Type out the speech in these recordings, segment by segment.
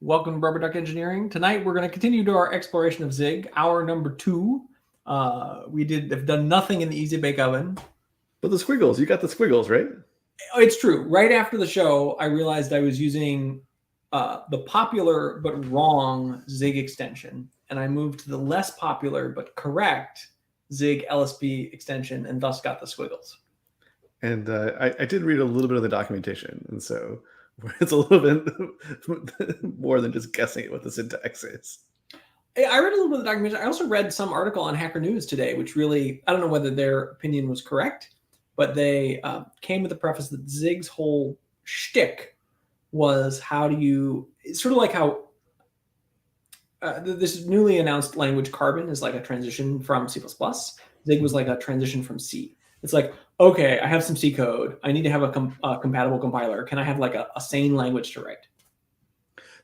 Welcome to Rubber Duck Engineering. Tonight we're going to continue to our exploration of Zig, hour number 2. Have done nothing in the Easy Bake Oven. But the squiggles, you got the squiggles, right? It's true. Right after the show, I realized I was using the popular but wrong Zig extension, and I moved to the less popular but correct Zig LSB extension, and thus got the squiggles. And I did read a little bit of the documentation, and so it's a little bit more than just guessing at what the syntax is. I read a little bit of the documentation. I also read some article on Hacker News today, which really, I don't know whether their opinion was correct, but they came with the preface that Zig's whole shtick was it's sort of like how this newly announced language Carbon is like a transition from C++. Zig was like a transition from C. It's like, okay, I have some C code. I need to have a compatible compiler. Can I have like a sane language to write?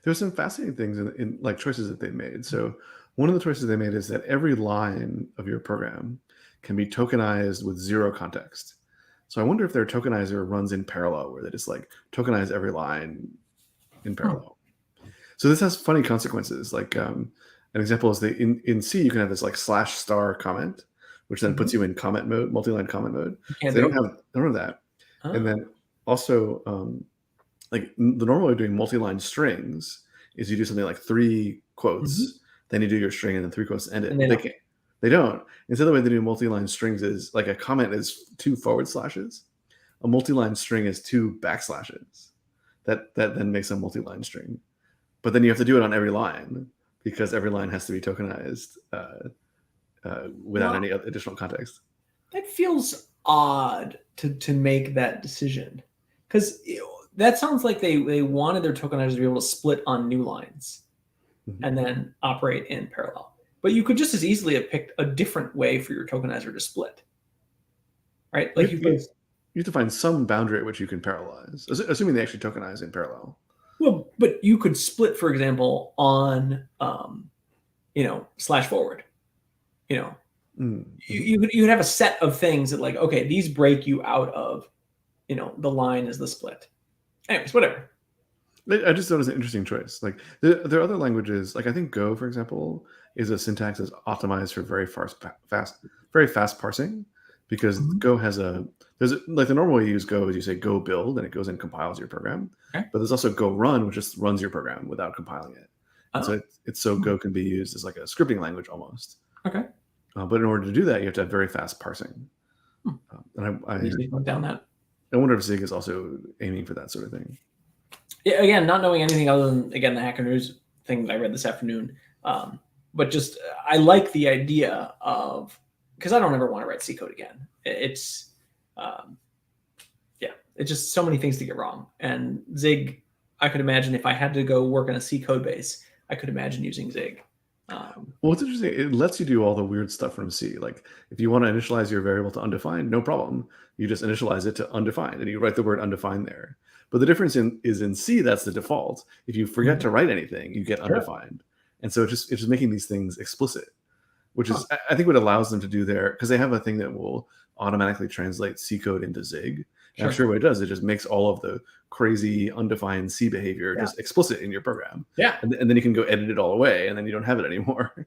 There's some fascinating things in like choices that they made. So one of the choices they made is that every line of your program can be tokenized with 0 context. So I wonder if their tokenizer runs in parallel, where they just like tokenize every line in parallel. So this has funny consequences. Like an example is in C, you can have this like /* comment, which then puts you in comment mode, multi-line comment mode. So they don't have that. Oh. And then also like the normal way of doing multi-line strings is you do something like 3 quotes, then you do your string and then 3 quotes to end it. And they don't. Instead, the way they do multi-line strings is like a comment is 2 /. A multi-line string is 2 backslashes. That then makes a multi-line string. But then you have to do it on every line because every line has to be tokenized without any additional context. That feels odd to make that decision, because that sounds like they wanted their tokenizers to be able to split on new lines and then operate in parallel. But you could just as easily have picked a different way for your tokenizer to split, right? Like you have to find some boundary at which you can parallelize, assuming they actually tokenize in parallel. Well, but you could split, for example, on /forward. You could have a set of things that, like, okay, these break you out of the line is the split. Anyways, whatever. I just thought it was an interesting choice. Like there are other languages, like I think Go, for example, is a syntax that's optimized for very fast parsing, because Go has there's like the normal way you use Go is you say go build and it goes and compiles your program. Okay. But there's also Go run, which just runs your program without compiling it. And so it's Go can be used as like a scripting language almost. Okay. But in order to do that, you have to have very fast parsing. And I went down that. I wonder if Zig is also aiming for that sort of thing. Yeah, again, not knowing anything other than, again, the Hacker News thing that I read this afternoon. But just, I like the idea of, because I don't ever want to write C code again. It's just so many things to get wrong. And Zig, I could imagine if I had to go work on a C code base, I could imagine using Zig. Well, it's interesting. It lets you do all the weird stuff from C. Like if you want to initialize your variable to undefined, no problem. You just initialize it to undefined and you write the word undefined there. But the difference is in C, that's the default. If you forget to write anything, you get undefined. And so it's just making these things explicit, which is, I think, what allows them to do because they have a thing that will automatically translate C code into Zig. And I'm sure what it does, it just makes all of the crazy undefined C behavior just explicit in your program. Yeah. And then you can go edit it all away and then you don't have it anymore.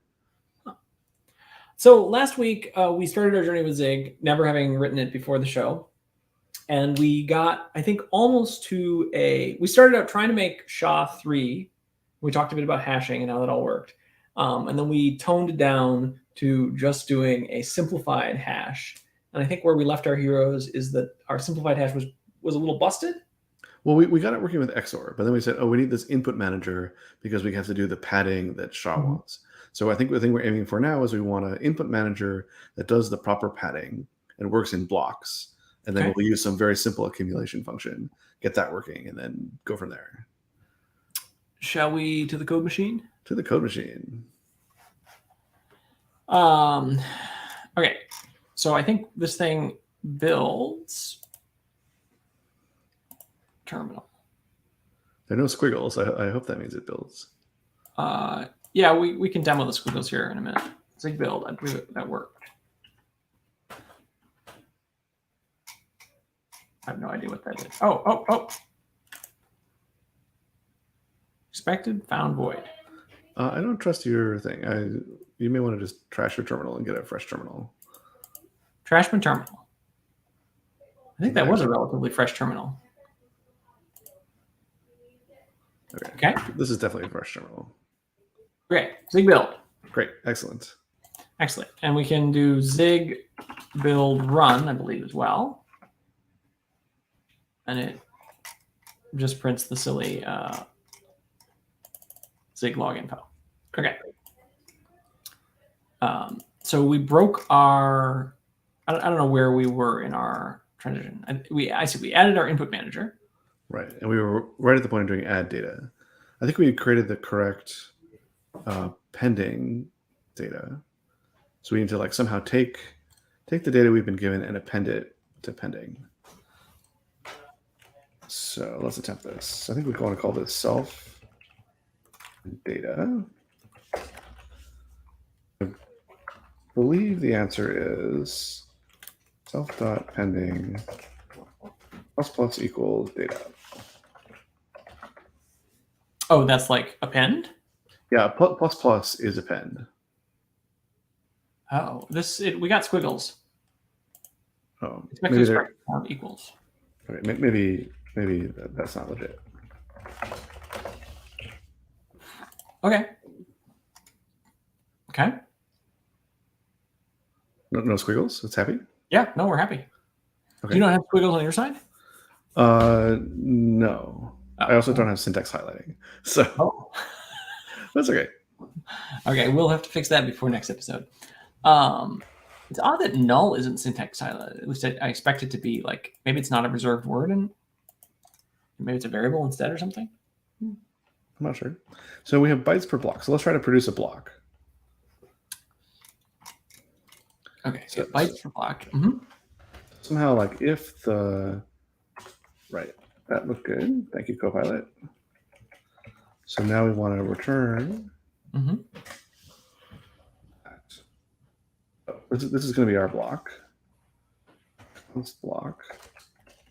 So last week, we started our journey with Zig, never having written it before the show. And we got, I think, almost to we started out trying to make SHA-3. We talked a bit about hashing and how that all worked. And then we toned it down to just doing a simplified hash. And I think where we left our heroes is that our simplified hash was a little busted. Well, we got it working with XOR, but then we said, we need this input manager because we have to do the padding that SHA wants. So I think the thing we're aiming for now is we want an input manager that does the proper padding and works in blocks. And then we'll use some very simple accumulation function, get that working, and then go from there. Shall we to the code machine? To the code machine. Okay. So I think this thing builds terminal. There are no squiggles. I hope that means it builds. Yeah, we can demo the squiggles here in a minute. Zig build, I believe that worked. I have no idea what that is. Oh. Expected found void. I don't trust your thing. You may want to just trash your terminal and get a fresh terminal. Trash my terminal. I think that was a relatively fresh terminal. Okay. This is definitely a fresh terminal. Great. Zig build. Great. Excellent. Excellent. And we can do zig build run, I believe, as well. And it just prints the silly zig log info. Okay. So we broke our, I don't know where we were in our transition. I see we added our input manager. Right. And we were right at the point of doing add data. I think we had created the correct pending data. So we need to like somehow take the data we've been given and append it to pending. So let's attempt this. I think we want to call this self data. I believe the answer is self.pending ++ equals data. Oh, that's like append? Yeah, ++ is append. Oh, we got squiggles. Oh, maybe equals. Okay, maybe that's not legit. Okay. Okay. No squiggles. It's happy. Yeah. No, we're happy. Okay. Do you not have squiggles on your side? No. Oh, I also don't have syntax highlighting, so that's okay. Okay, we'll have to fix that before next episode. It's odd that null isn't syntax highlighted. At least I expect it to be like, maybe it's not a reserved word and maybe it's a variable instead or something. I'm not sure. So we have bytes per block. So let's try to produce a block. Okay, so bytes per block. Mm-hmm. Somehow, like if the right, that looked good. Thank you, Copilot. So now we want to return. Mm-hmm. This is going to be our block. This block,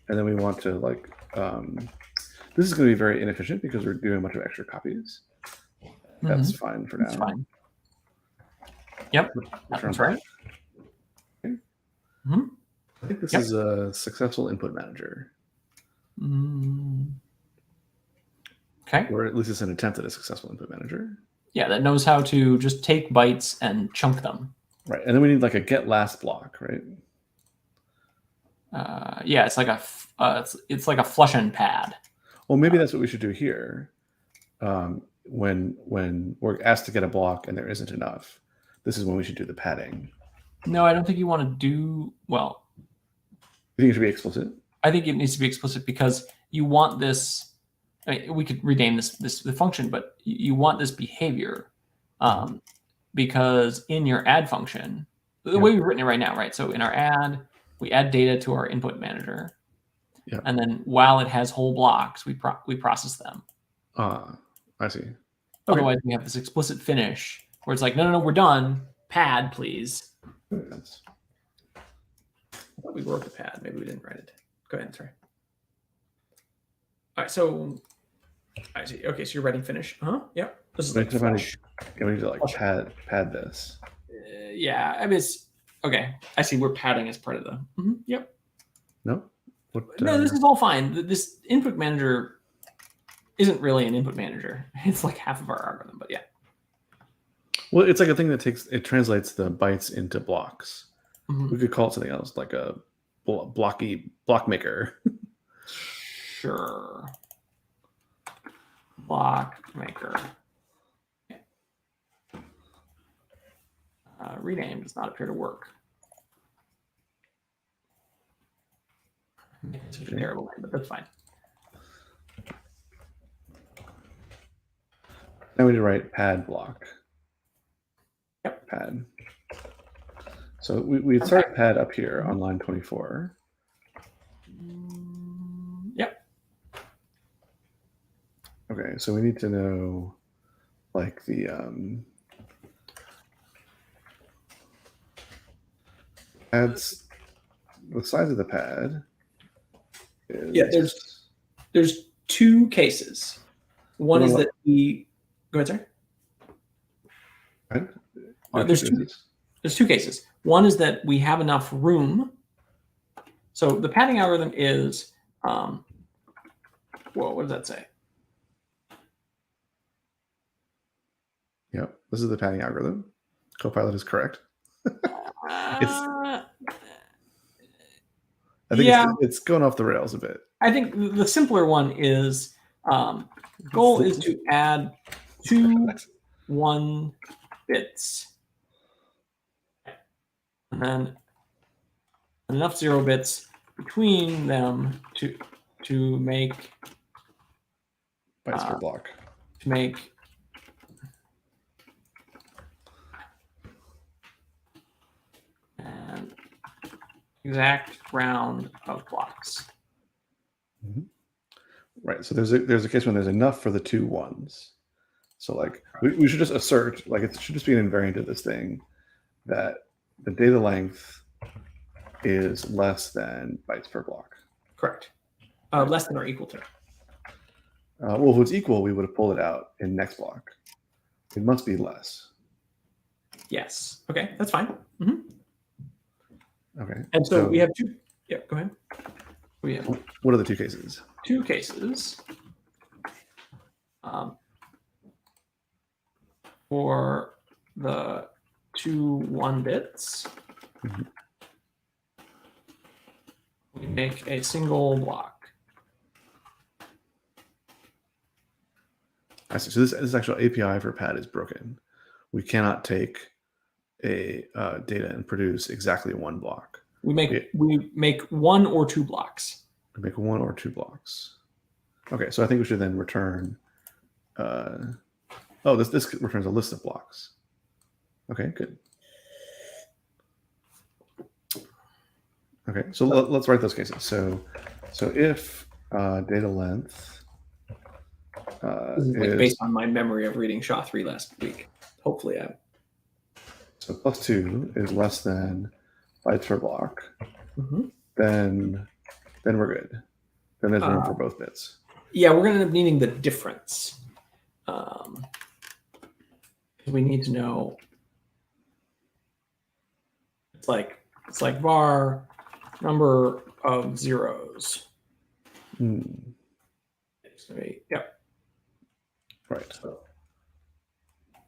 and then we want to like. This is going to be very inefficient because we're doing a bunch of extra copies. That's fine for now. That's fine. Yep, that's right. Okay. Mm-hmm. I think this is a successful input manager. Okay. Or at least it's an attempt at a successful input manager. Yeah, that knows how to just take bytes and chunk them. Right, and then we need like a get last block, right? Yeah, it's like it's like a flush and pad. Well, maybe that's what we should do here. When we're asked to get a block and there isn't enough, this is when we should do the padding. No, I don't think you want to do well. You think it should be explicit? I think it needs to be explicit because you want this. I mean, we could rename the function, but you want this behavior because in your add function, the way we've written it right now, right? So in our add, we add data to our input manager, and then while it has whole blocks, we process them. I see. Okay. Otherwise, we have this explicit finish where it's like, no, we're done. Pad, please. I thought we wrote the pad. Maybe we didn't write it. Go ahead. Sorry. All right. So I see. Okay. So you're writing finish. Yeah. This is like flush. We need to like pad this. Yeah. I mean, it's okay. I see. We're padding as part of the. Yep. No. No, this is all fine. This input manager isn't really an input manager. It's like half of our algorithm, but yeah. Well, it's like a thing that translates the bytes into blocks. We could call it something else, like a block maker. Sure. Block maker. Rename does not appear to work. It's such a terrible name, but that's fine. Now we need to write pad block. Yep. Pad. So we'd start pad up here on line 24. Yep. Okay, so we need to know like the pads, the size of the pad. Yeah, there's two cases. One is that we go ahead, sorry. Right? There's two cases. One is that we have enough room. So the padding algorithm is, well, what does that say? Yeah, this is the padding algorithm. Copilot is correct. I think it's going off the rails a bit. I think the simpler one is goal is to add 2 1 bits and then enough 0 bits between them to make bytes per block. To make an exact round of blocks. Mm-hmm. Right. So there's a case when there's enough for the 2 1s. So like we should just assert, like it should just be an invariant of this thing, that the data length is less than bytes per block. Correct. Less than or equal to. Well, if it's equal, we would have pulled it out in next block. It must be less. Yes. Okay, that's fine. Mm-hmm. Okay. And so we have 2. Yeah, go ahead. What are the 2 cases? 2 cases. For the 2 1 bits, we make a single block. I see. So this actual API for pad is broken. We cannot take a data and produce exactly 1 block. We make 1 or 2 blocks. We make 1 or 2 blocks. Okay, so I think we should then return. This returns a list of blocks. Okay, good. Okay, so let's write those cases. So if data length this is like based on my memory of reading SHA-3 last week. Hopefully, so +2 is less than bytes per block. Then we're good. Then there's room for both bits. Yeah, we're going to end up needing the difference. We need to know. It's like var number of zeros. Yep. Right. So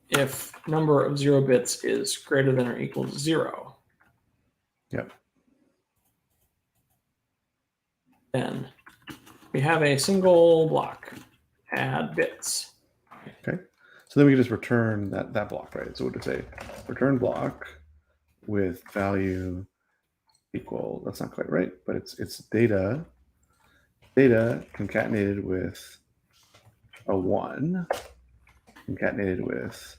if number of 0 bits is greater than or equal to 0. Yep. Then we have a single block. Add bits. Okay. So then we can just return that block, right? So we'll just say return block with value equal. That's not quite right, but it's data concatenated with a 1 concatenated with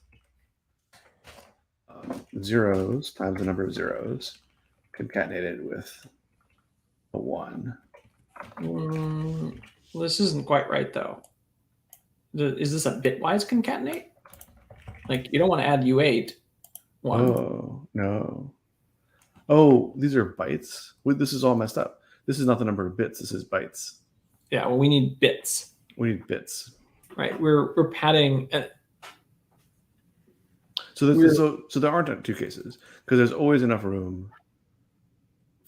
zeros times the number of zeros concatenated with a 1. This isn't quite right, though. Is this a bitwise concatenate? Like, you don't want to add U8. 1. Oh, no. Oh, these are bytes? This is all messed up. This is not the number of bits. This is bytes. Yeah, well, we need bits. We need bits. Right. We're padding. So there aren't 2 cases because there's always enough room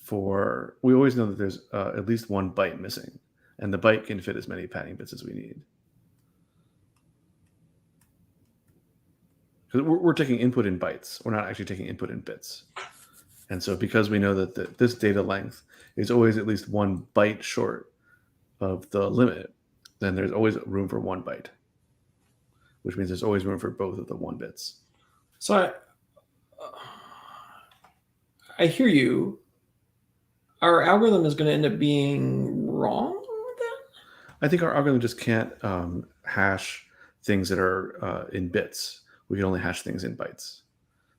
for. We always know that there's at least 1 byte missing, and the byte can fit as many padding bits as we need. Because we're taking input in bytes, we're not actually taking input in bits, and so because we know that this data length is always at least 1 byte short of the limit, then there's always room for 1 byte, which means there's always room for both of the 1 bits. So I hear you. Our algorithm is going to end up being wrong with that? I think our algorithm just can't hash things that are in bits. We can only hash things in bytes.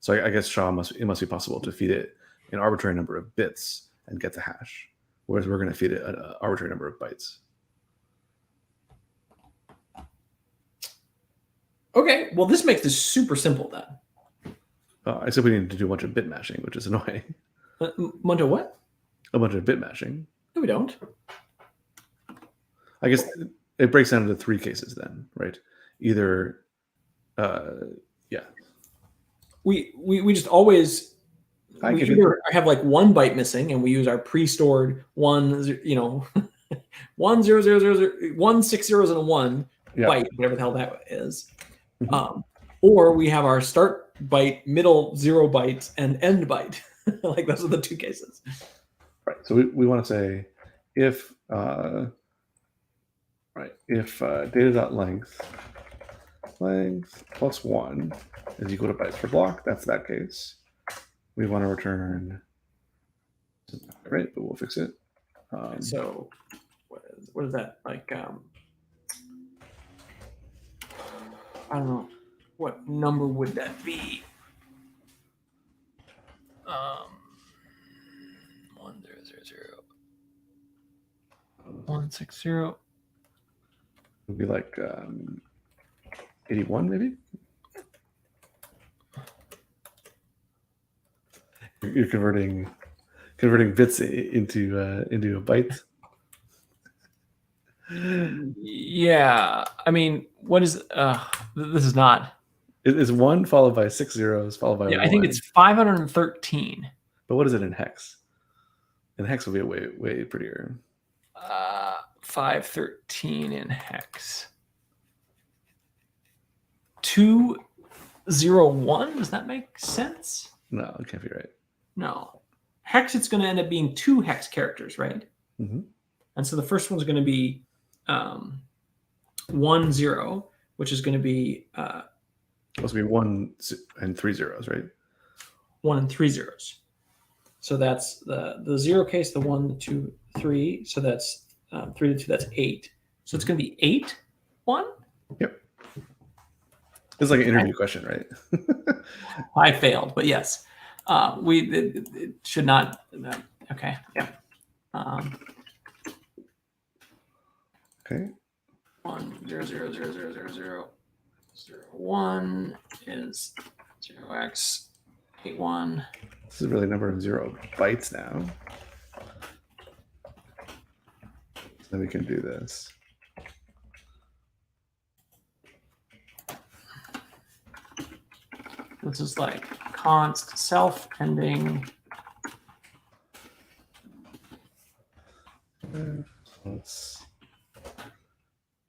So I guess it must be possible to feed it an arbitrary number of bits and get the hash, whereas we're going to feed it an arbitrary number of bytes. Okay, well, this makes this super simple then. Except we need to do a bunch of bit mashing, which is annoying. Bunch of what? A bunch of bit mashing. No, we don't. I guess it breaks down into 3 cases then, right? Either, yeah. We just always we either have like 1 byte missing and we use our pre-stored 1, 1 0 0 0 0 1 6 zeros and a 1 byte, whatever the hell that is. Or we have our start byte, middle 0 bytes, and end byte. Like those are the 2 cases. Right. So we want to say if data.length plus 1 is equal to bytes per block, that's that case. We want to return, right? But we'll fix it. So what is that like? I don't know. What number would that be? 1 0 0 0 1 6 0. It would be like 81, maybe. You're converting bits into a byte. Yeah, I mean, what is this is not. It is 1 followed by 6 zeros followed by 1. I think it's 513. But what is it in hex? In hex will be way prettier. 513 in hex. 201. Does that make sense? No, it can't be right. No. Hex, it's going to end up being 2 hex characters, right? Mm-hmm. And so the first one's going to be 1 0, which is going to be supposed to be 1 and 3 zeros, right? 1 and 3 zeros. So that's the 0 case, the 1, the 2, 3. So that's 3 to 2. That's 8. So it's going to be 8 1. Yep. It's like an interview question, right? I failed, but yes, it should not. Okay. Yeah. Okay. 1 0 0 0 0 0 0 1 is 0x 8 1. This is really a number of 0 bytes now. So then we can do this. This is like const self ending. Let's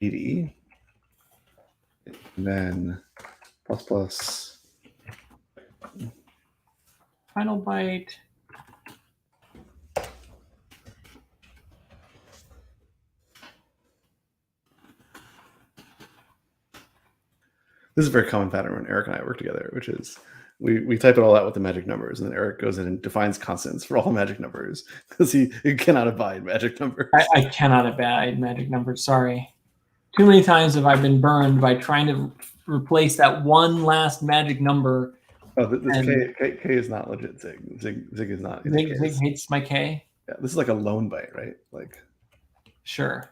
80. And then plus Final byte. This is a very common pattern when Eric and I work together, which is we type it all out with the magic numbers, and then Eric goes in and defines constants for all magic numbers because he cannot abide magic numbers. I cannot abide magic numbers. Sorry. Too many times have I been burned by trying to replace that one last magic number. Oh, this K is not legit. Zig is not. Zig hates my K. Yeah, this is like a lone byte, right? Like, sure.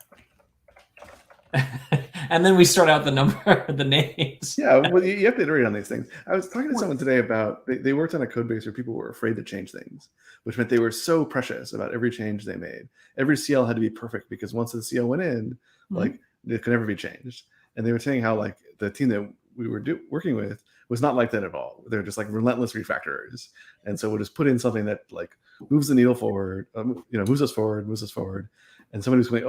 And then we start out the number, the names. Yeah, well, you have to iterate on these things. I was talking to someone today about they worked on a code base where people were afraid to change things, which meant they were so precious about every change they made. Every CL had to be perfect because once the CL went in, like it could never be changed. And they were saying how like the team that we were working with was not like that at all. They're just like relentless refactorers, and so we'll just put in something that like moves the needle forward, moves us forward. And somebody's going,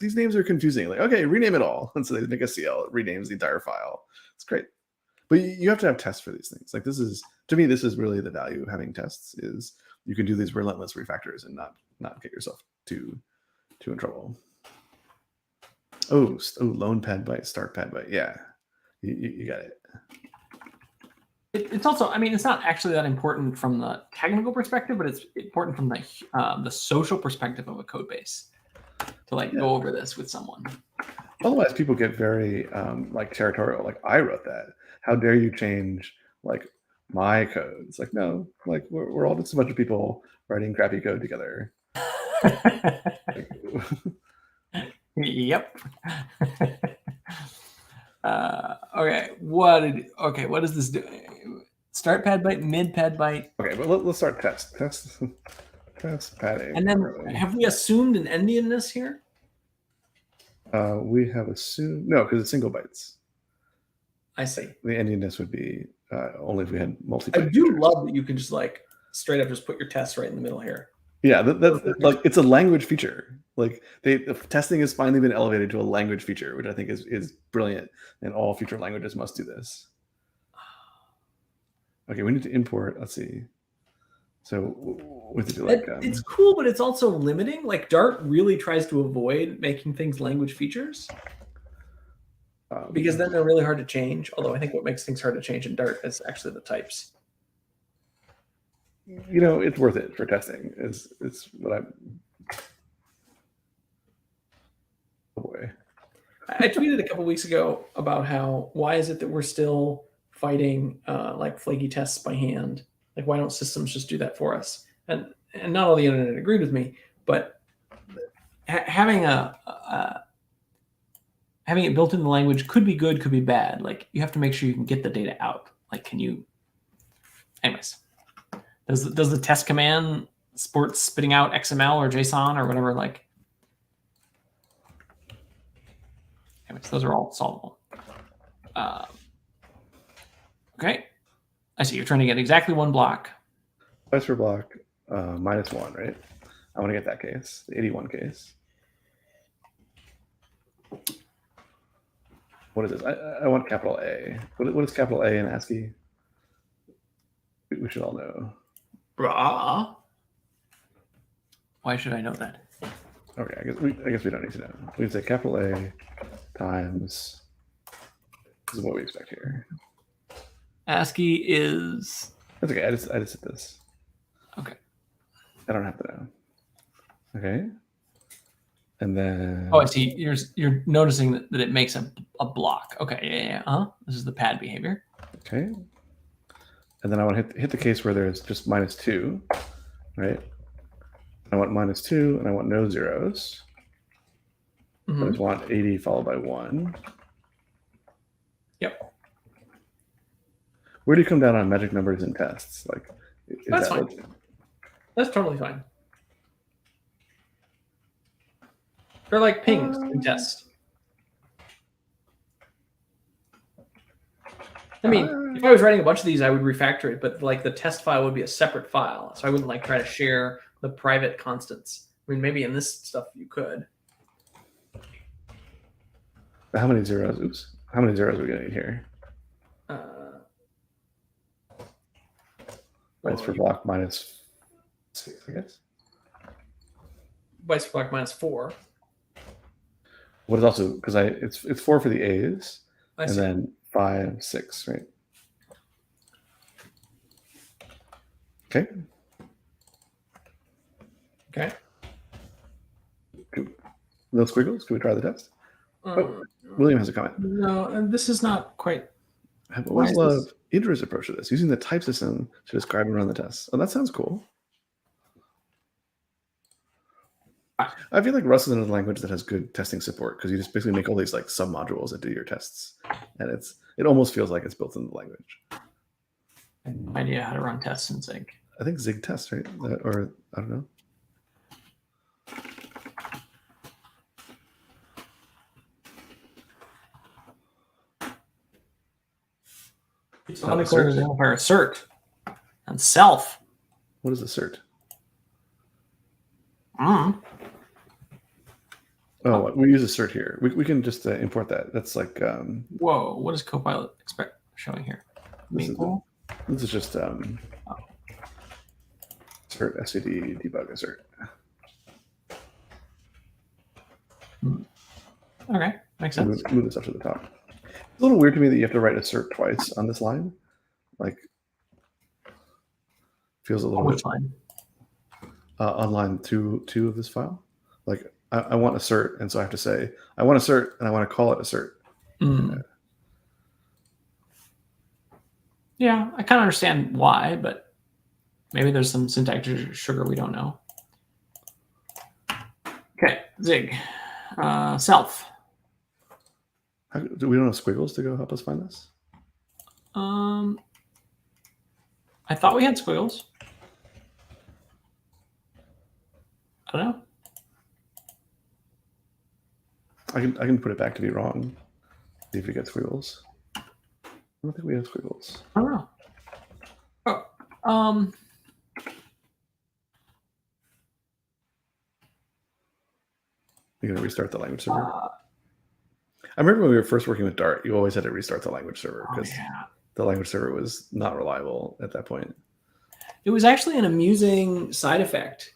these names are confusing. Like, okay, rename it all. And so they make a CL, it renames the entire file. It's great. But you have to have tests for these things. Like this is really the value of having tests is you can do these relentless refactors and not get yourself too in trouble. Oh, loan pad byte, start pad byte. Yeah, you got it. It's also, I mean, it's not actually that important from the technical perspective, but it's important from the social perspective of a code base to go over this with someone. Otherwise, people get very like territorial. Like I wrote that. How dare you change like my code? It's like no, like we're all just a bunch of people writing crappy code together. Yep. Okay. What does this do? Start pad byte, mid pad byte. Okay, but let's start test padding. And then have we assumed an endianness here? We have assumed no, because it's single bytes. I see. The endiness would be only if we had I multi-byte do features. love that you can just like straight up just put your tests right in the middle here. Yeah, that's like it's a language feature. Like testing has finally been elevated to a language feature, which I think is brilliant, and all future languages must do this. Okay, we need to import. Let's see. So we have to do like it's cool, but it's also limiting. Like Dart really tries to avoid making things language features because then they're really hard to change. Although I think what makes things hard to change in Dart is actually the types. You know, it's worth it for testing. It's what I'm. Oh boy. I tweeted a couple weeks ago about why is it that we're still fighting like flaky tests by hand? Like why don't systems just do that for us? And not all the internet agreed with me, but having having it built in the language could be good, could be bad. Like you have to make sure you can get the data out. Like can you? Anyways, does the test command support spitting out XML or JSON or whatever? Like, anyways, those are all solvable. Okay, I see. You're trying to get exactly one block. Bytes per block -1, right? I want to get that case, the 81 case. What is this? I want capital A. What is capital A in ASCII? We should all know. Bruh. Why should I know that? Okay, I guess we don't need to know. We can say capital A times. This is what we expect here. ASCII is. That's okay. I just did this. Okay. I don't have to know. Okay. And then. Oh, I see. You're noticing that it makes a block. Okay. Yeah. This is the pad behavior. Okay. And then I want to hit the case where there's just -2, right? I want -2, and I want no zeros. I just want 80 followed by 1. Yep. Where do you come down on magic numbers and tests? Like, that's fine. That's totally fine. They're like pings in test. I mean, if I was writing a bunch of these, I would refactor it, but like the test file would be a separate file, so I wouldn't like try to share the private constants. I mean, maybe in this stuff you could. How many zeros? Oops. How many zeros are we gonna need here? Bytes per block -6, I guess. Bytes per block -4. What is also because it's 4 for the A's, and then 5, 6, right? Okay. Okay. No squiggles. Can we try the test? William has a comment. No, and this is not quite. I've always loved Idra's approach to this, using the type system to describe and run the tests. Oh, that sounds cool. I feel like Rust is another language that has good testing support because you just basically make all these like submodules that do your tests, and it almost feels like it's built into the language. I have no idea how to run tests in Zig. I think Zig test, right? Or I don't know. It's for assert and self. What is assert? Oh, we use assert here. We can just import that. That's like. Whoa! What does Copilot expect showing here? This is just assert std debug assert. Okay, makes sense. Move this up to the top. It's a little weird to me that you have to write assert twice on this line. Like, feels a little bit. Which line? On line two of this file. Like, I want assert, and so I have to say I want assert, and I want to call it assert. Yeah, I kind of understand why, but maybe there's some syntax sugar we don't know. Okay, Zig, self. Do we don't have squiggles to go help us find this? I thought we had squiggles. I don't know. I can put it back to be wrong. See if we get squiggles. I don't think we have squiggles. I don't know. Oh, You're gonna restart the language server. I remember when we were first working with Dart, you always had to restart the language server because the language server was not reliable at that point. It was actually an amusing side effect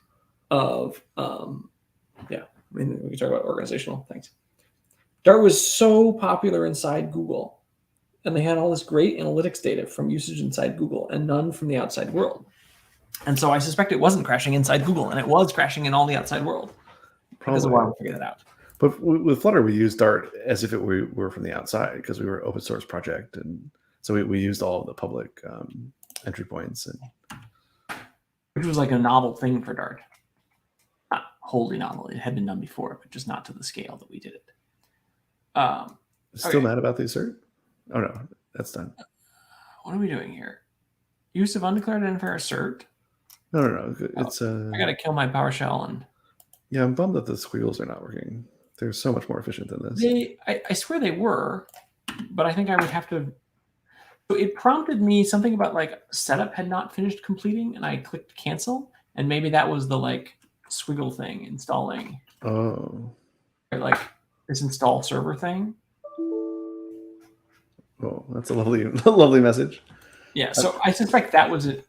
of, yeah, I mean, we can talk about organizational things. Dart was so popular inside Google, and they had all this great analytics data from usage inside Google and none from the outside world. And so I suspect it wasn't crashing inside Google, and it was crashing in all the outside world. Probably. Because of why we figured that out. But with Flutter, we used Dart as if it were from the outside because we were an open source project, and so we used all of the public entry points, and which was like a novel thing for Dart. Not wholly novel; it had been done before, but just not to the scale that we did it. Still mad about the assert? Oh no, that's done. What are we doing here? Use of undeclared identifier assert. No. It's I gotta kill my PowerShell and. Yeah, I'm bummed that the squiggles are not working. They're so much more efficient than this. I swear they were, but I think I would have to. So it prompted me something about like setup had not finished completing, and I clicked cancel, and maybe that was the like squiggle thing installing. Oh. Or like this install server thing. Oh, that's a lovely message. Yeah, so I suspect that was it.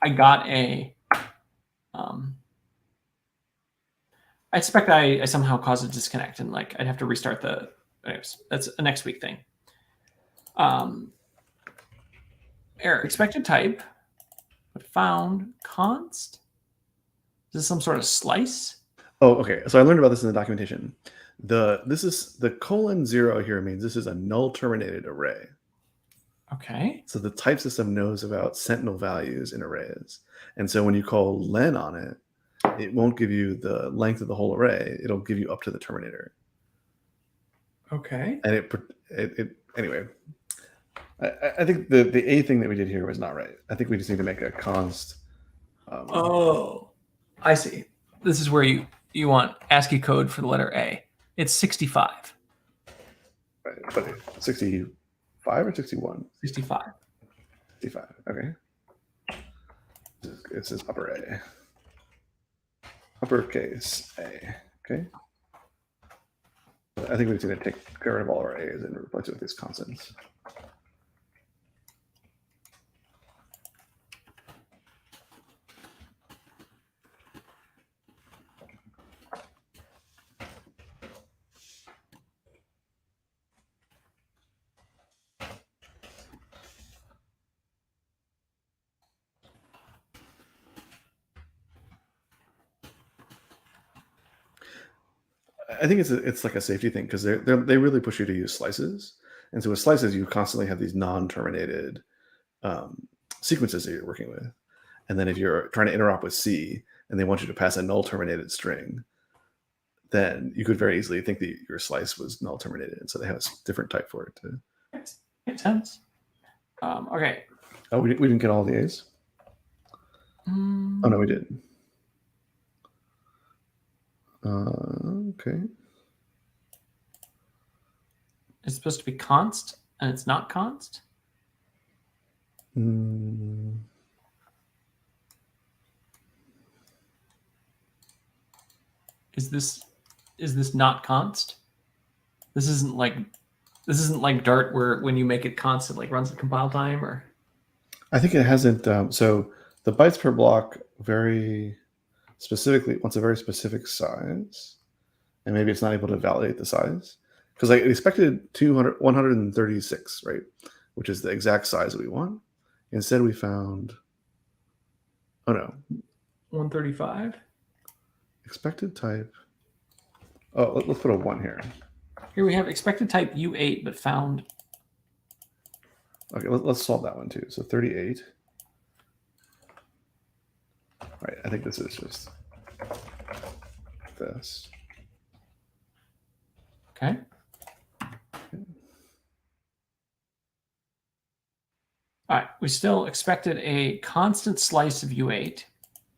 I got a. I suspect I somehow caused a disconnect, and like I'd have to restart the. Anyways, that's a next week thing. Error expected type, but found const. Is this some sort of slice? Oh, okay. So I learned about this in the documentation. This is the :0 here means this is a null terminated array. Okay. So the type system knows about sentinel values in arrays, and so when you call len on it, it won't give you the length of the whole array. It'll give you up to the terminator. Okay. And it anyway. I think the A thing that we did here was not right. I think we just need to make a const. Oh, I see. This is where you want ASCII code for the letter A. It's 65. Right, but 65 or 61? 65. 65. Okay. It says upper A. Uppercase A. Okay. I think we're just going to take rid of all our A's and replace it with these constants. I think it's like a safety thing because they really push you to use slices, and so with slices you constantly have these non-terminated sequences that you're working with, and then if you're trying to interop with C and they want you to pass a null terminated string, then you could very easily think that your slice was null terminated, and so they have a different type for it too. Makes sense. Okay. Oh, we didn't get all the A's. Oh no, we did. Okay. It's supposed to be const, and it's not const. Is this not const? This isn't like Dart where when you make it const, it like runs at compile time, or. I think it hasn't. So the bytes per block very specifically wants a very specific size, and maybe it's not able to validate the size because I expected 136, right, which is the exact size that we want. Instead, we found, oh no, 135. Expected type. Oh, let's put a 1 here. Here we have expected type U8, but found. Okay, let's solve that one too. So 38. All right, I think this is just this. Okay. All right, we still expected a constant slice of U8,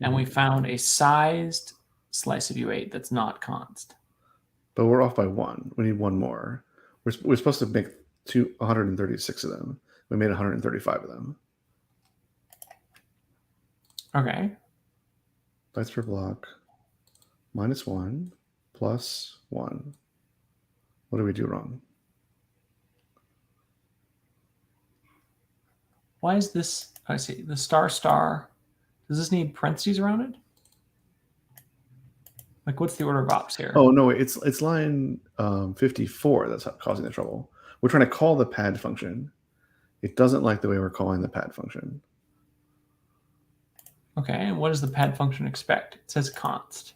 and we found a sized slice of U8 that's not const. but we're off by 1. We need 1 more. We're supposed to make 136 of them. We made 135 of them. Okay. Bytes per block, -1, +1. What do we do wrong? Why is this? I see the star. Does this need parentheses around it? Like, what's the order of ops here? Oh no, it's line 54 that's causing the trouble. We're trying to call the pad function. It doesn't like the way we're calling the pad function. Okay, and what does the pad function expect? It says const.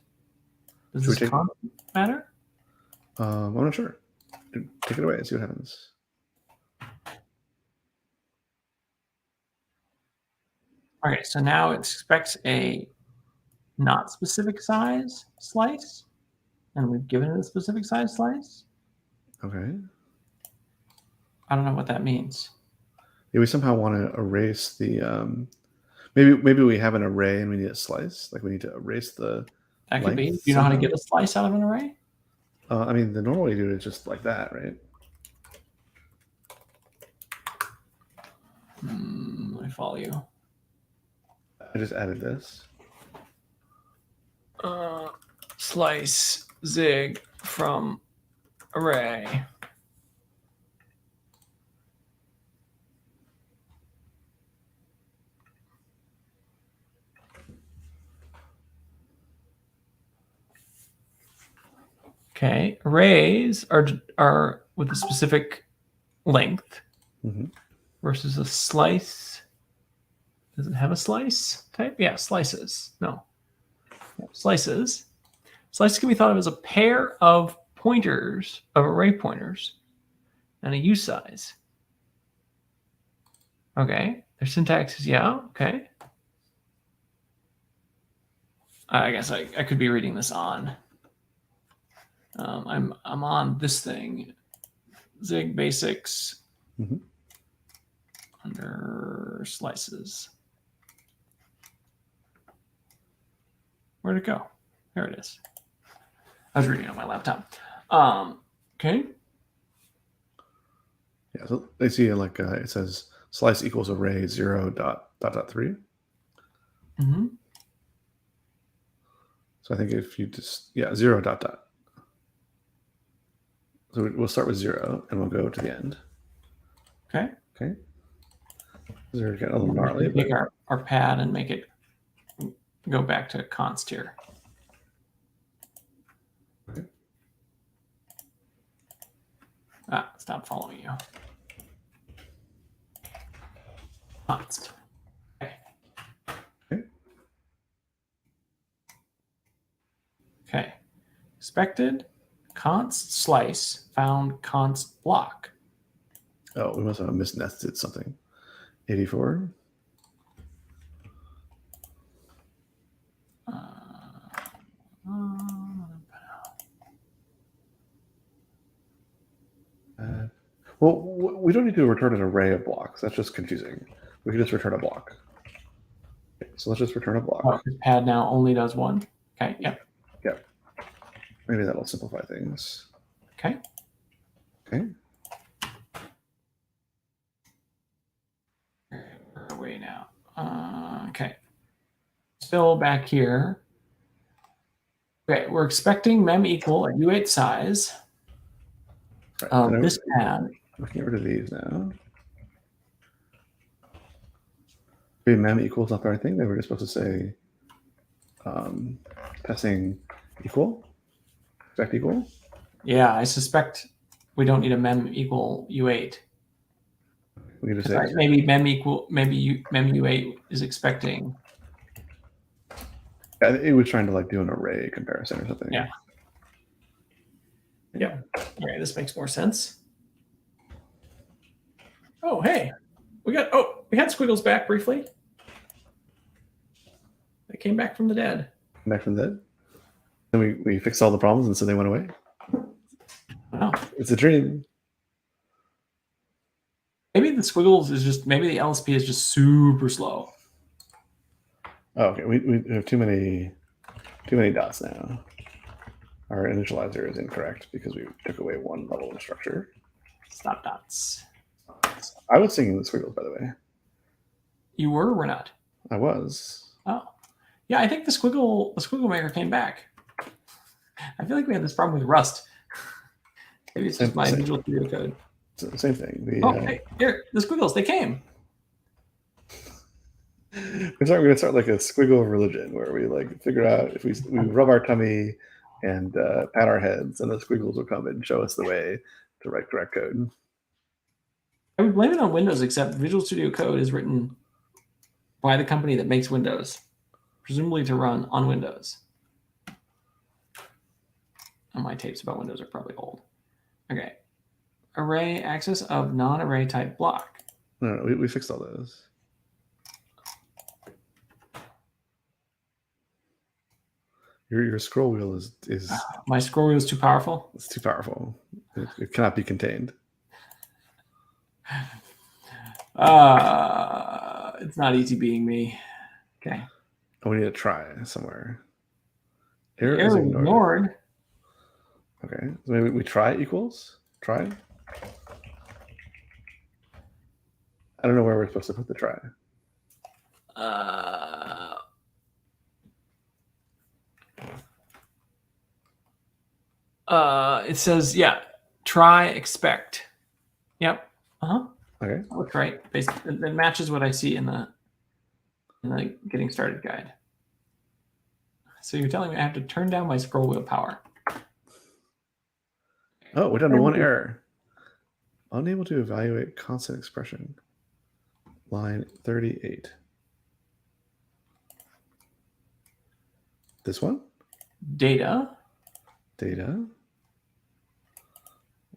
Does Should this const matter? I'm not sure. Take it away and see what happens. Okay, so now it expects a not specific size slice, and we've given it a specific size slice. Okay. I don't know what that means. Yeah, we somehow want to erase the maybe we have an array and we need a slice. Like we need to erase the. That could be. Do you know how to get a slice out of an array? I mean, the normal way to do it is just like that, right? Let me follow you. I just added this. Slice zig from array. Okay, arrays are with a specific length versus a slice. Does it have a slice type? Yeah, slices. No. Yeah, slices. Slices can be thought of as a pair of pointers, of array pointers, and a usize. Okay, their syntax is yeah, okay. I guess I could be reading this on. I'm on this thing, Zig basics under slices. Where'd it go? There it is. I was reading on my laptop. Okay. Yeah, so they see like it says slice equals array 0.3. So I think if you just 0 ... So we'll start with 0 and we'll go to the end. Okay. Okay. These are getting a little gnarly. Take our pad and make it go back to const here. Okay. Stop following you. Const. Okay. Okay. Expected const slice found const block. Oh, we must have misnested something. 84. Well, we don't need to return an array of blocks. That's just confusing. We can just return a block. Okay, so let's just return a block. Oh, pad now only does one. Okay. Yep. Yep. Maybe that'll simplify things. Okay. Okay. Where are we now? Okay. Still back here. Okay, we're expecting mem equal at U8 size of this pad. We can get rid of these now. Maybe mem equals not the right thing. They were just supposed to say passing equal, expect equal. Yeah, I suspect we don't need a mem equal U8. We can just say maybe mem equal, maybe mem U8 is expecting. Yeah, it was trying to like do an array comparison or something. Yeah. Yeah. Okay, this makes more sense. Oh, hey, we had squiggles back briefly. They came back from the dead. Back from the dead. Then we fixed all the problems and so they went away. Wow. It's a dream. Maybe the squiggles is just, maybe the LSP is just super slow. Oh, okay, we have too many dots now. Our initializer is incorrect because we took away one level of structure. Stop dots. I was singing the squiggles, by the way. You were or were not? I was. Oh. Yeah, I think the squiggle maker came back. I feel like we had this problem with Rust. Maybe it's just my Visual Studio Code. Same thing. Hey, here, the squiggles, they came. We're going to start like a squiggle of religion where we like figure out if we rub our tummy and pat our heads, and the squiggles will come and show us the way to write correct code. I would blame it on Windows, except Visual Studio Code is written by the company that makes Windows, presumably to run on Windows. And my tapes about Windows are probably old. Okay. Array access of non-array type block. No, we fixed all those. Your scroll wheel is my scroll wheel is too powerful. It's too powerful. It cannot be contained. It's not easy being me. Okay. Oh, we need to try somewhere. Error is ignored. Okay. So maybe we try equals. Try. I don't know where we're supposed to put the try. It says, yeah, try expect. Yep. Okay. That looks right. Basically, it matches what I see in the getting started guide. So you're telling me I have to turn down my scroll wheel power. Oh, we're down to one error. Unable to evaluate constant expression. Line 38. This one? Data.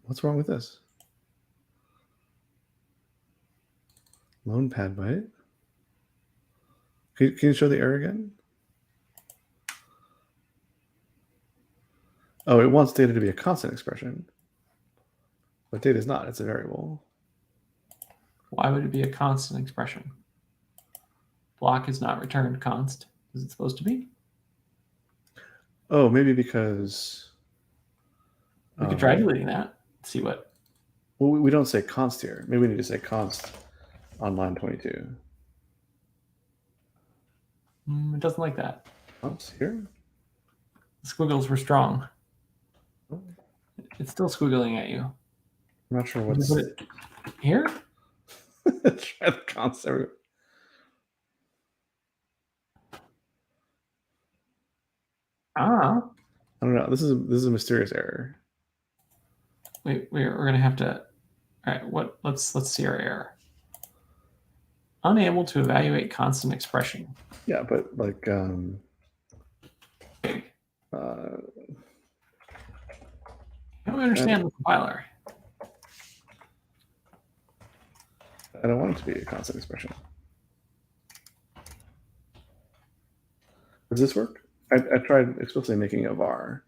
What's wrong with this? Lone pad byte. Can you show the error again? Oh, it wants data to be a constant expression. But data is not. It's a variable. Why would it be a constant expression? Block is not returned const. Is it supposed to be? Oh, maybe because... We could try deleting that. See what... Well, we don't say const here. Maybe we need to say const on line 22. It doesn't like that. Oops, here? The squiggles were strong. It's still squiggling at you. I'm not sure what's... Put it here? Try the const everywhere. I don't know. This is a mysterious error. Wait, we're gonna have to. All right, let's see our error. Unable to evaluate constant expression. Yeah, but like big. I don't understand the compiler. I don't want it to be a constant expression. Does this work? I tried explicitly making a var.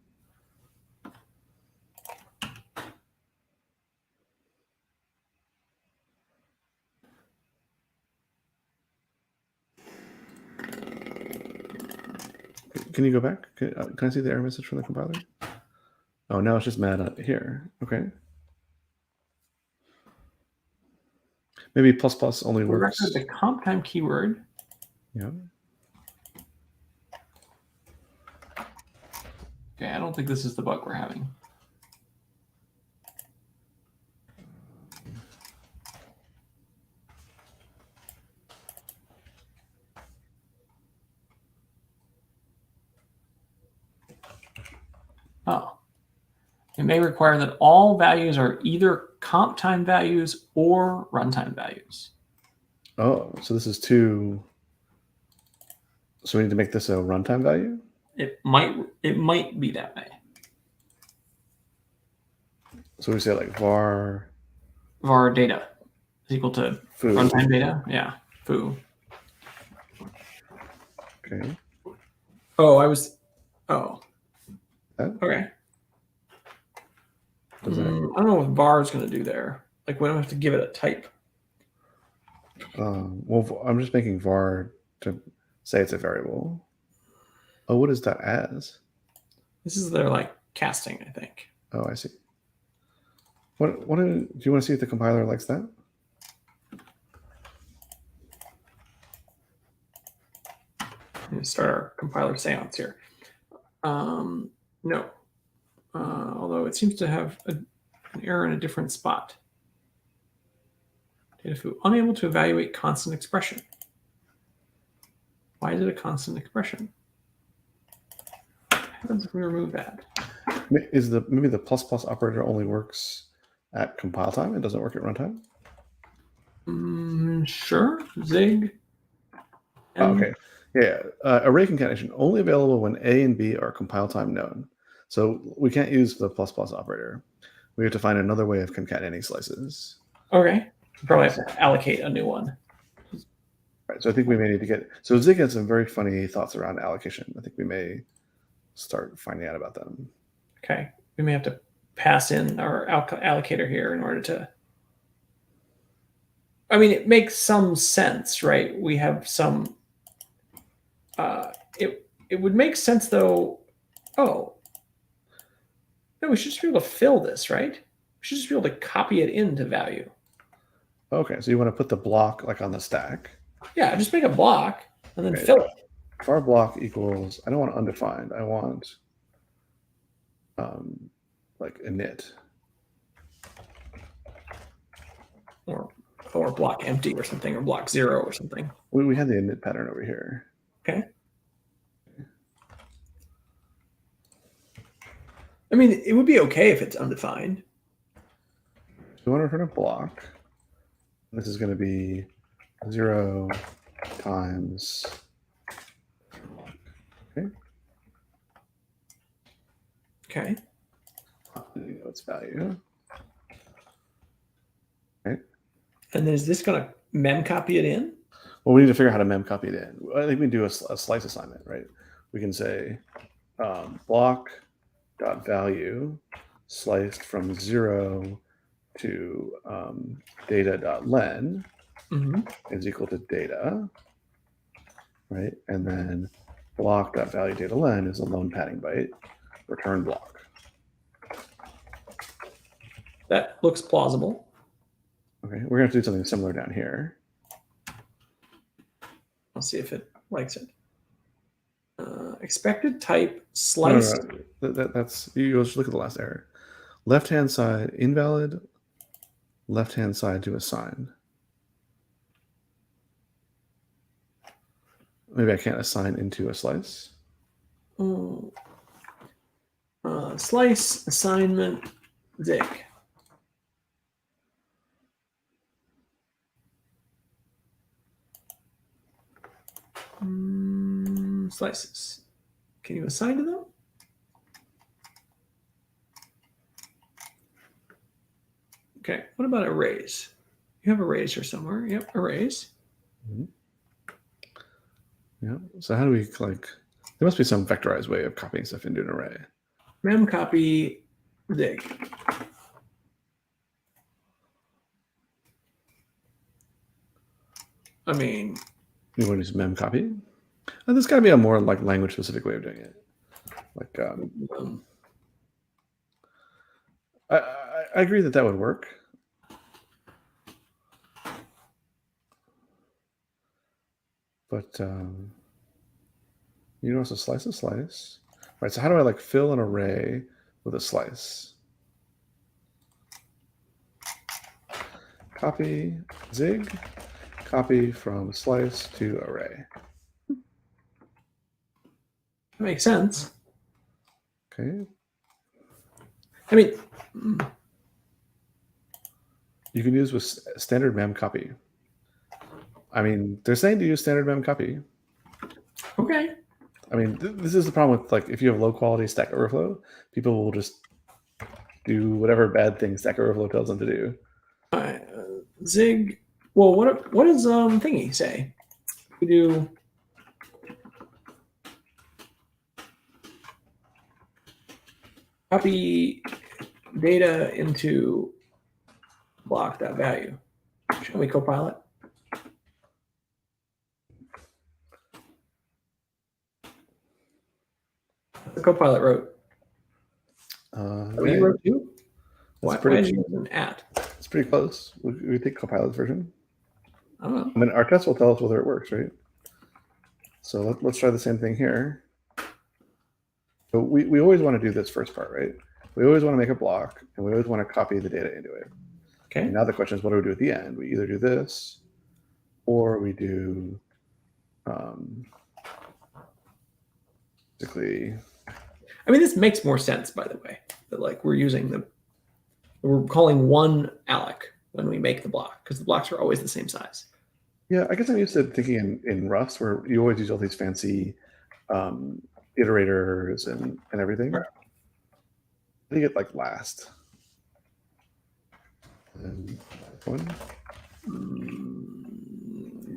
Can you go back? Can I see the error message from the compiler? Oh, now it's just mad at here. Okay. Maybe plus plus only works. The comp time keyword. Yeah. Okay, I don't think this is the bug we're having. Oh. It may require that all values are either comp time values or runtime values. Oh, so this is two. So we need to make this a runtime value? It might be that way. So we say like var data is equal to foo. Runtime data? Yeah. Foo. Okay. Okay. Does that... I don't know what var is going to do there. Like, we don't have to give it a type. Well, I'm just making var to say it's a variable. Oh, what is that as? This is their like casting, I think. Oh, I see. Do you want to see if the compiler likes that? Start our compiler seance here. No. Although it seems to have an error in a different spot. Data foo, unable to evaluate constant expression. Why is it a constant expression? What happens if we remove that? Maybe the plus plus operator only works at compile time? It doesn't work at runtime? Sure. Zig. Oh, okay. Yeah. Array concatenation only available when A and B are compile time known. So we can't use the plus plus operator. We have to find another way of concatenating slices. Okay. Probably have to allocate a new one. Right. So I think we may need to get. So Zig had some very funny thoughts around allocation. I think we may start finding out about them. Okay. We may have to pass in our allocator here in order to. I mean, it makes some sense, right? We have some. It would make sense though. Oh. No, we should just be able to fill this, right? We should just be able to copy it into value. Okay, so you want to put the block like on the stack. Yeah, just make a block and then fill it. Var block equals, I don't want undefined. I want like init. Or block empty or something, or block 0 or something. We had the init pattern over here. Okay. I mean, it would be okay if it's undefined. So we want to return a block. This is going to be 0 times. Okay. Okay. Its value. Okay. And then is this going to mem copy it in? Well, we need to figure out how to mem copy it in. I think we can do a slice assignment, right? We can say block dot value sliced from 0 to data.len is equal to data, right? And then block.value data len is a lone padding byte, return block. That looks plausible. Okay, we're going to do something similar down here. I'll see if it likes it. Expected type slice. No. That's, you just look at the last error. Left-hand side invalid, left-hand side to assign. Maybe I can't assign into a slice. Slice assignment Zig. Slices. Can you assign to them? Okay, what about arrays? You have arrays here somewhere. Yep, arrays. Yeah, so how do we there must be some vectorized way of copying stuff into an array. Mem copy Zig. I mean, you want to use mem copy? And there's got to be a more language specific way of doing it. I agree that would work. But you can also slice a slice. Right, so how do I fill an array with a slice? Copy Zig, copy from slice to array. That makes sense. Okay. I mean, you can use with standard mem copy. I mean, they're saying to use standard mem copy. Okay. I mean, this is the problem with if you have low quality Stack Overflow, people will just do whatever bad thing Stack Overflow tells them to do. Zig. Well, what does thingy say? We do copy data into block.value. Shall we copilot? The copilot wrote. We wrote two. Why is yours an at? It's pretty close. We take Copilot's version. I don't know. I mean, our test will tell us whether it works, right? So let's try the same thing here. So we always want to do this first part, right? We always want to make a block, and we always want to copy the data into it. Okay. And now the question is, what do we do at the end? We either do this, or we do basically. I mean, this makes more sense, by the way. That like we're calling one alloc when we make the block because the blocks are always the same size. Yeah, I guess I'm used to thinking in Rust where you always use all these fancy iterators and everything. Sure. I think it like last. And one.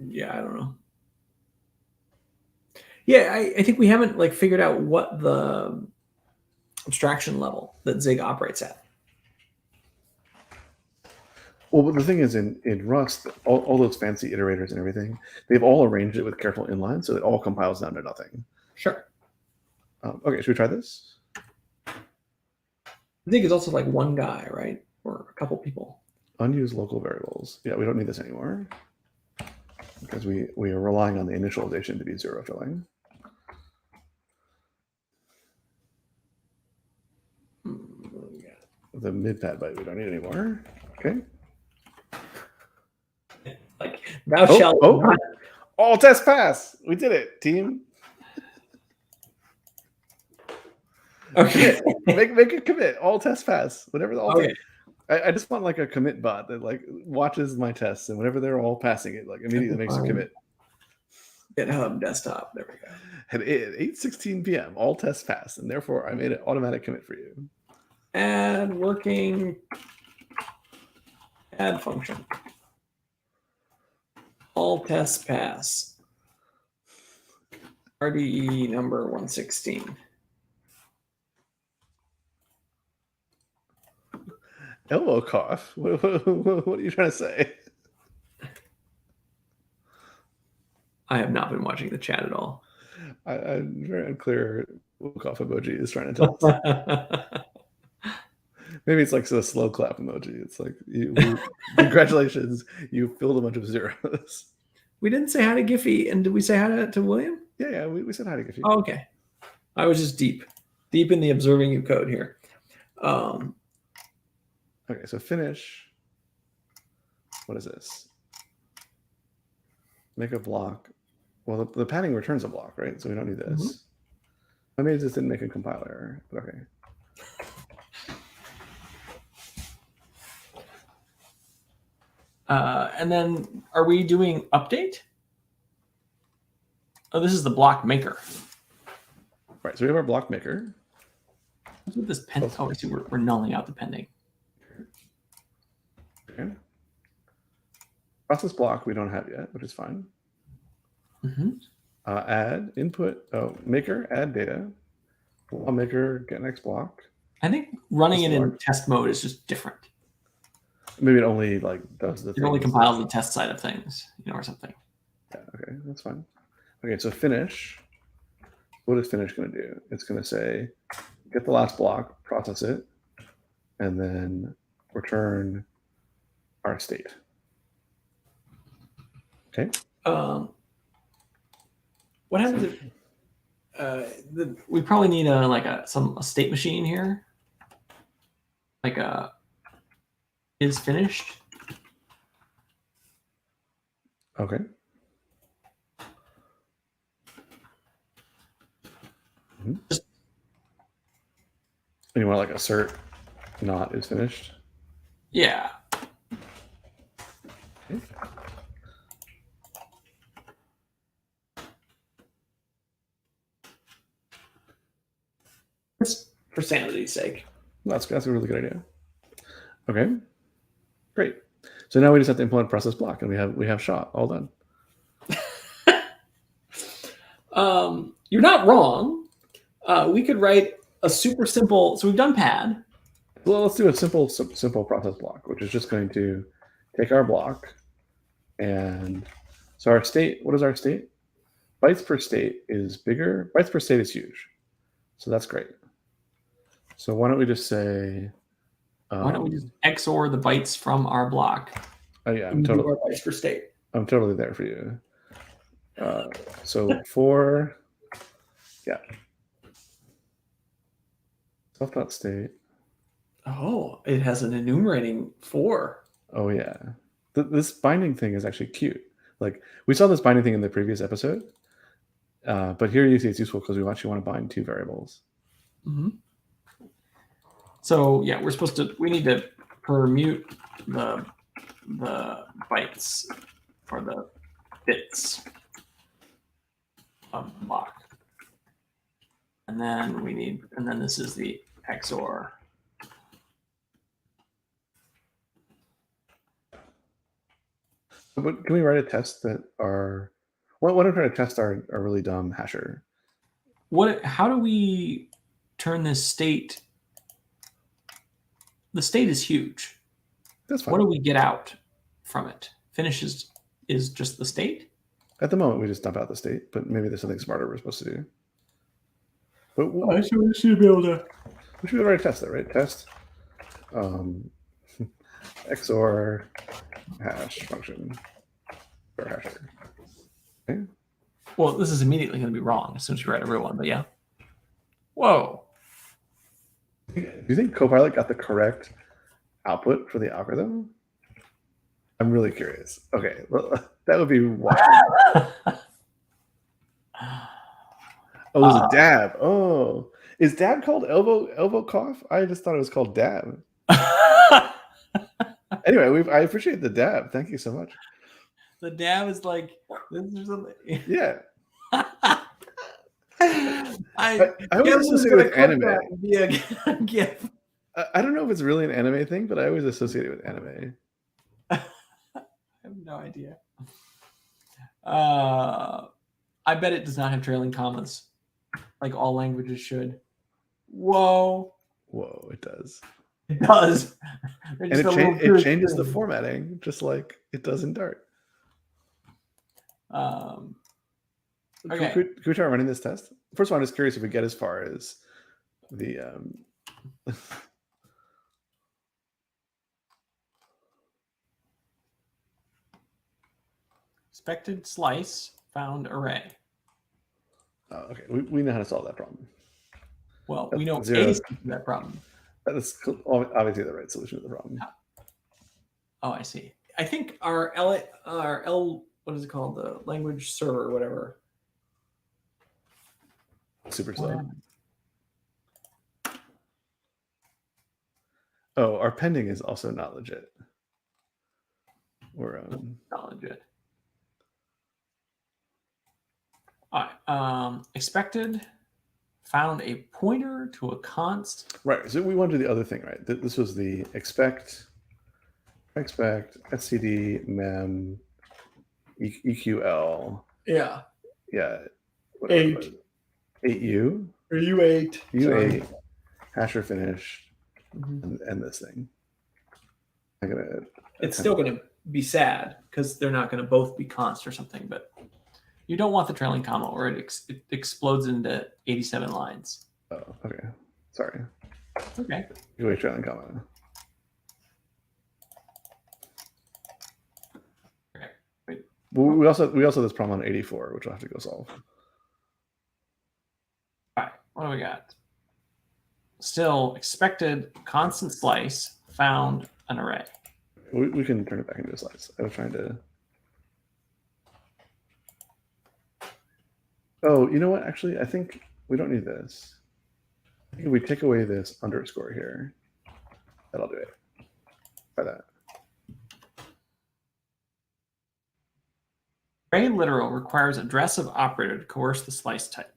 Yeah, I don't know. Yeah, I think we haven't like figured out what the abstraction level that Zig operates at. Well, but the thing is, in Rust, all those fancy iterators and everything, they've all arranged it with careful inline, so it all compiles down to nothing. Sure. Okay, should we try this? Zig is also like one guy, right? Or a couple people. Unused local variables. Yeah, we don't need this anymore because we are relying on the initialization to be zero filling. The mid-pad byte we don't need anymore. Okay. Like thou shalt not. All test pass. We did it, team. Okay. make it commit. All test pass. Whatever the all. Okay. I just want like a commit bot that like watches my tests and whenever they're all passing it, like immediately makes a commit. GitHub desktop. There we go. At 8:16 p.m. all tests pass, and therefore I made an automatic commit for you. Add working add function. All tests pass. RDE number 116. Elbow cough. What are you trying to say? I have not been watching the chat at all. I'm very unclear what cough emoji is trying to tell us. Maybe it's like a slow clap emoji. It's like, congratulations, you filled a bunch of zeros. We didn't say hi to Giphy, and did we say hi to William? Yeah, we said hi to Giphy. Oh, okay. I was just deep in the observing you code here. Okay, so finish. What is this? Make a block. Well, the padding returns a block, right? So we don't need this. I mean, it just didn't make a compiler, but okay. And then are we doing update? Oh, this is the block maker. Right, so we have our block maker. What's with this pen? Oh, I see. We're nulling out the pending. Okay. Process block we don't have yet, which is fine. Add input. Oh, maker add data. Maker get next block. I think running it in test mode is just different. Maybe it only like does the. It only compiles the test side of things, or something. Yeah. Okay, that's fine. Okay, so finish. What is finish going to do? It's going to say, get the last block, process it, and then return our state. Okay. What happens if we probably need a state machine here, like a is finished. Okay. Just, and you want like assert not is finished? Yeah. Okay. For sanity's sake. That's a really good idea. Okay. Great. So now we just have to implement process block, and we have shot all done. You're not wrong. We could write a super simple. So we've done pad. Well, let's do a simple process block, which is just going to take our block, and so our state. What is our state? Bytes per state is bigger. Bytes per state is huge, so that's great. So why don't we just say? Why don't we just XOR the bytes from our block? Oh yeah, And do our bytes for state. I'm totally there for you. So for self.state. Oh, it has an enumerating 4. Oh yeah, this binding thing is actually cute. Like we saw this binding thing in the previous episode, but here you see it's useful because we actually want to bind 2 variables. Mm-hmm. So yeah, we need to permute the bytes for the bits of the block. And then this is the XOR. But can we write a test that what I'm trying to test our really dumb hasher? How do we turn this state? The state is huge. That's fine. What do we get out from it? Finish is just the state? At the moment, we just dump out the state, but maybe there's something smarter we're supposed to do. But So we should be able to. We should be able to test it, right? Test XOR hash function or hasher. Okay. Well, this is immediately going to be wrong as soon as you write a real one, but yeah. Whoa. Do you think Copilot got the correct output for the algorithm? I'm really curious. Okay, well, that would be wild. Oh, it was a dab. Oh, is dab called elbow cough? I just thought it was called dab. Anyway, I appreciate the dab. Thank you so much. The dab is like this or something. Yeah. I always associate it with anime. GIF. I don't know if it's really an anime thing, but I always associate it with anime. I have no idea. I bet it does not have trailing commas, like all languages should. Whoa, it does. It does. And it changes the formatting, just like it does in Dart. Okay. Can we try running this test? First of all, I'm just curious if we get as far as the expected slice found array. Okay, we know how to solve that problem. Well, we know A to that problem. That's obviously the right solution to the problem. Oh, I see. I think our L what is it called? The language server or whatever. Super slow. Oh, our pending is also not legit. We're not legit. All right. Expected found a pointer to a const. Right. So we want to do the other thing, right? This was the expect std mem eql. Yeah. Yeah. 8. 8u. Or u8. U8. Hasher finished. Mm-hmm. and this thing. It's still going to be sad because they're not going to both be const or something, but you don't want the trailing comma or it explodes into 87 lines. Oh, okay. Sorry. Okay. U8 trailing comma. Okay. Wait. Well, we also have this problem on 84, which we'll have to go solve. All right. What do we got? Still expected constant slice found an array. We can turn it back into a slice. I was trying to. Oh, you know what? Actually, I think we don't need this. I think if we take away this underscore here, that'll do it. Try that. Array literal requires address of operator to coerce the slice type.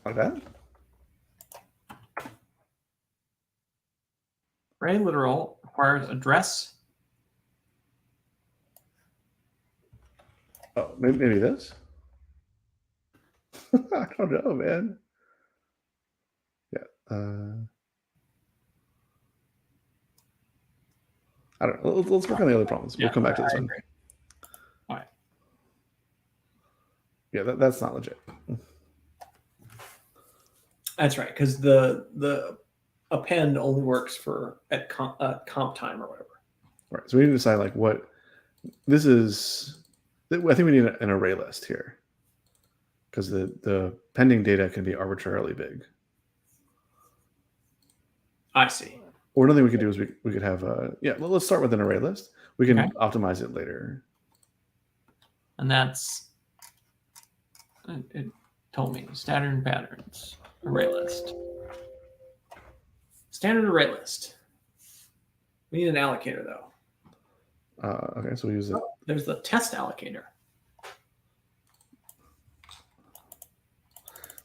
Like that? Array literal requires address. Oh, maybe this? I don't know, man. Yeah. I don't know. Let's work on the other problems. We'll come back to this one. All right. Yeah, that's not legit. That's right, because the append only works for at comp time or whatever. Right. So we need to decide like what this is. I think we need an array list here because the pending data can be arbitrarily big. I see. Or another thing we could do is we could have well, let's start with an array list. We can optimize it later. And that's it told me standard patterns array list. Standard array list. We need an allocator though. Okay, so we use it. Oh, there's the test allocator.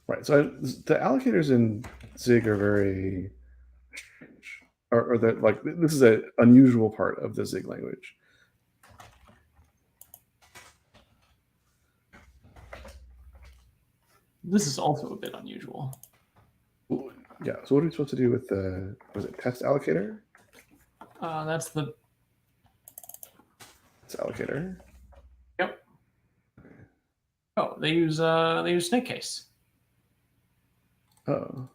Right. So the allocators in Zig are very strange, or that like this is an unusual part of the Zig language. This is also a bit unusual. Yeah. So what are we supposed to do with the test allocator? That's the allocator. Yep. Oh, they use snake case. Oh.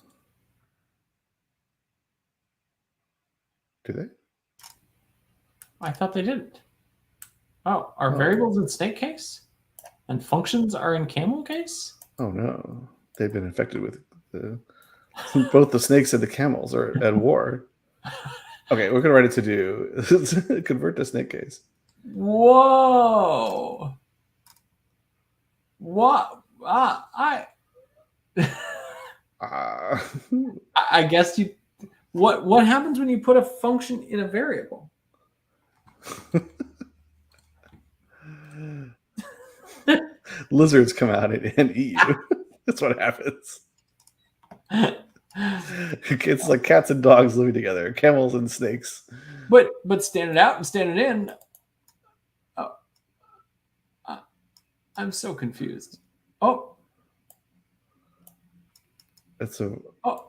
Do they? I thought they didn't. Oh, are variables in snake case? And functions are in camel case? Oh no. They've been infected with both the snakes and the camels are at war. Okay, we're gonna write it to do convert to snake case. Whoa! What? I guess you. What happens when you put a function in a variable? Lizards come out and eat you. That's what happens. It's like cats and dogs living together, camels and snakes. But standard out and standard in. Oh, I'm so confused. Oh,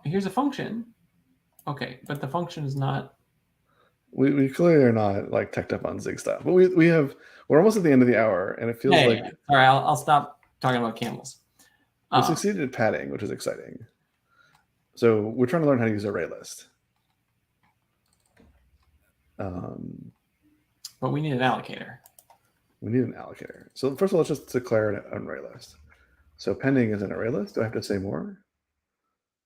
here's a function. Okay, but the function is not. We clearly are not like teched up on Zig stuff, but we're almost at the end of the hour, and it feels like. Yeah. All right, I'll stop talking about camels. We succeeded at padding, which is exciting. So we're trying to learn how to use array list. But we need an allocator. We need an allocator. So first of all, let's just declare an array list. So pending is an array list. Do I have to say more?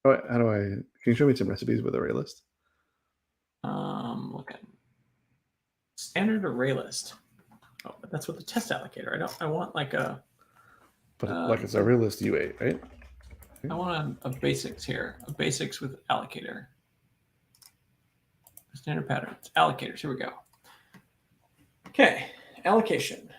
How do I? Can you show me some recipes with array list? Looking. Standard array list. Oh, but that's what the test allocator. I want like a. But like it's array list U8, right? I want a basics here. A basics with allocator. Standard patterns. Allocators. Here we go. Okay. Allocation.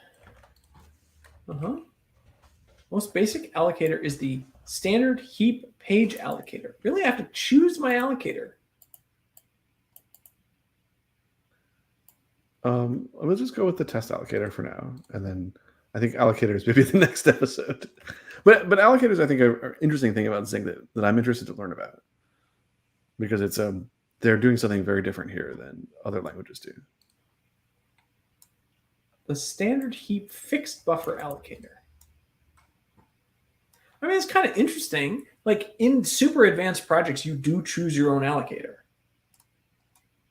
Most basic allocator is the standard heap page allocator. Really, I have to choose my allocator. Let's just go with the test allocator for now, and then I think allocators maybe the next episode. But allocators, I think, are an interesting thing about Zig that I'm interested to learn about because it's they're doing something very different here than other languages do. The standard heap fixed buffer allocator. I mean, it's kind of interesting. Like in super advanced projects, you do choose your own allocator.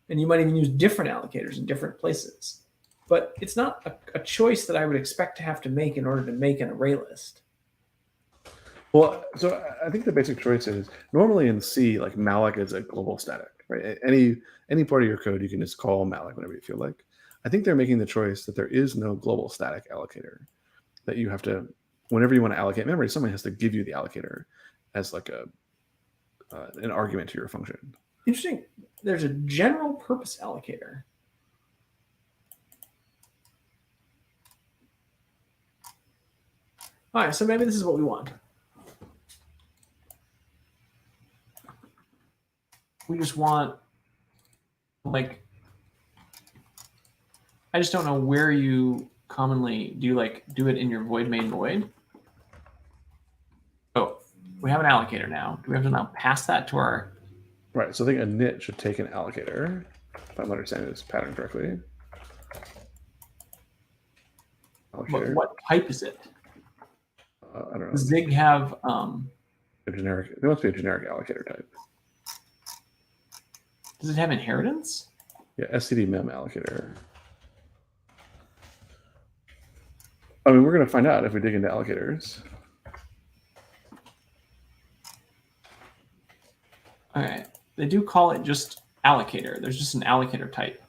And you might even use different allocators in different places. But it's not a choice that I would expect to have to make in order to make an array list. Well, so I think the basic choice is normally in C, like malloc is a global static, right? Any part of your code, you can just call malloc whenever you feel like. I think they're making the choice that there is no global static allocator, that you have to, whenever you want to allocate memory, someone has to give you the allocator as like an argument to your function. Interesting. There's a general purpose allocator. All right, so maybe this is what we want. We just want, like, I just don't know where you commonly do it in your void main void. Oh, we have an allocator now. Do we have to now pass that to our? Right. So I think a init should take an allocator, if I'm understanding this pattern correctly. What type is it? I don't know. Does Zig have A generic. There must be a generic allocator type. does it have inheritance? Yeah, std mem allocator. I mean, we're going to find out if we dig into allocators. All right. They do call it just allocator. There's just an allocator type.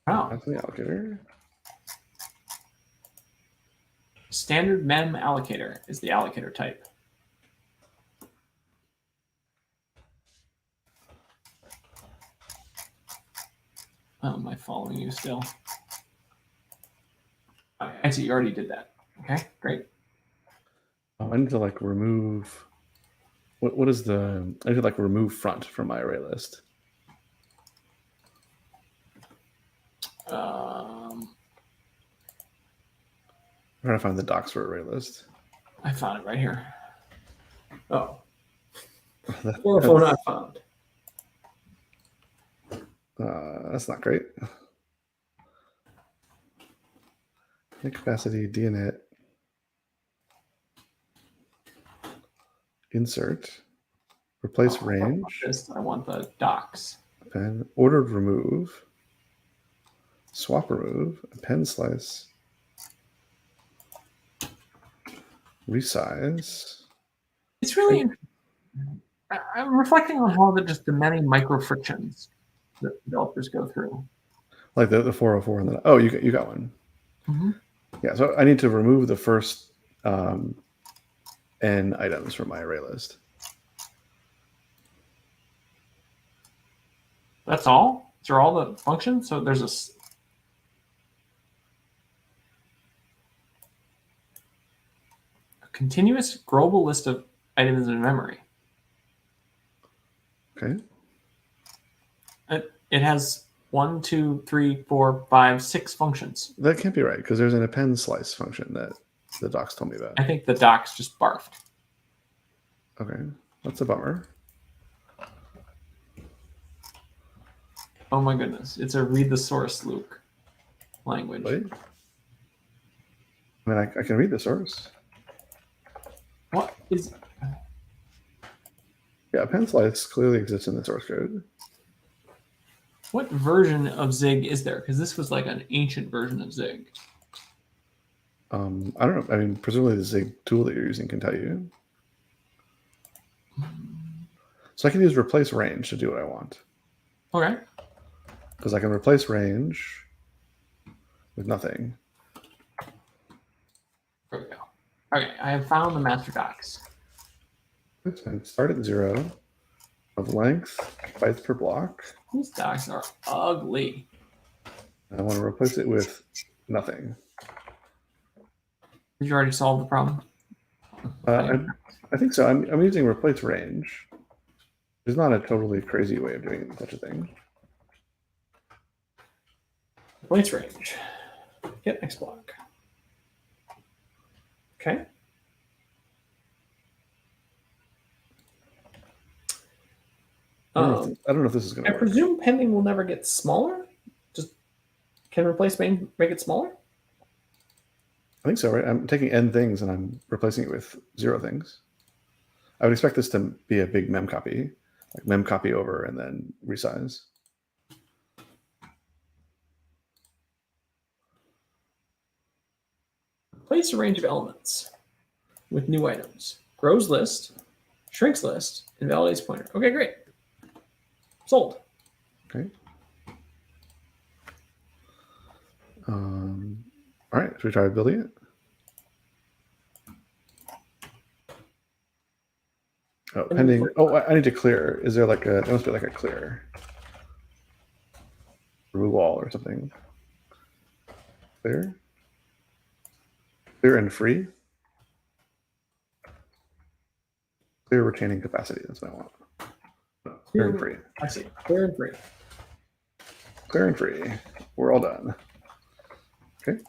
Oh. That's the allocator. Standard mem allocator is the allocator type. Oh, am I following you still? Okay, I see you already did that. Okay, great. Oh, I need to like remove. What is the? I need to like remove front from my array list. I'm trying to find the docs for array list. I found it right here. Oh. That, Or not found. that's not great. Capacity dnit insert replace range. I want the docs. Append ordered remove swap remove append slice resize. It's really. I'm reflecting on all the many micro frictions that developers go through. Like the 404 and the you got one. Mm-hmm. Yeah, so I need to remove the first n items from my array list. That's all? These are all the functions? So there's a continuous global list of items in memory. Okay. It has 1, 2, 3, 4, 5, 6 functions. That can't be right because there's an append slice function that the docs told me about. I think the docs just barfed. Okay, that's a bummer. Oh my goodness, it's a read the source, Luke language. Wait. I mean, I can read the source. What is... Yeah, append slice clearly exists in the source code. What version of Zig is there? Because this was like an ancient version of Zig. I don't know. I mean, presumably the Zig tool that you're using can tell you. So I can use replace range to do what I want. Okay. Because I can replace range with nothing. There we go. Okay, I have found the master docs. And start at 0 of length, bytes per block. These docs are ugly. I want to replace it with nothing. Did you already solve the problem? I think so. I'm using replace range. There's not a totally crazy way of doing such a thing. Replace range. Get next block. Okay. I don't know if this is going to work. I presume pending will never get smaller? Just can replace main make it smaller? I think so, right? I'm taking n things and I'm replacing it with 0 things. I would expect this to be a big mem copy, like mem copy over and then resize. Replace a range of elements with new items. Grows list, shrinks list, invalidates pointer. Okay, great. Sold. Okay. All right, should we try building it? Oh, pending. Oh, I need to clear. Is there like a? There must be like a clear. Remove all or something. Clear. Clear and free. Clear retaining capacity. That's what I want. No, clear and free. I see. Clear and free. Clear and free. We're all done. Okay.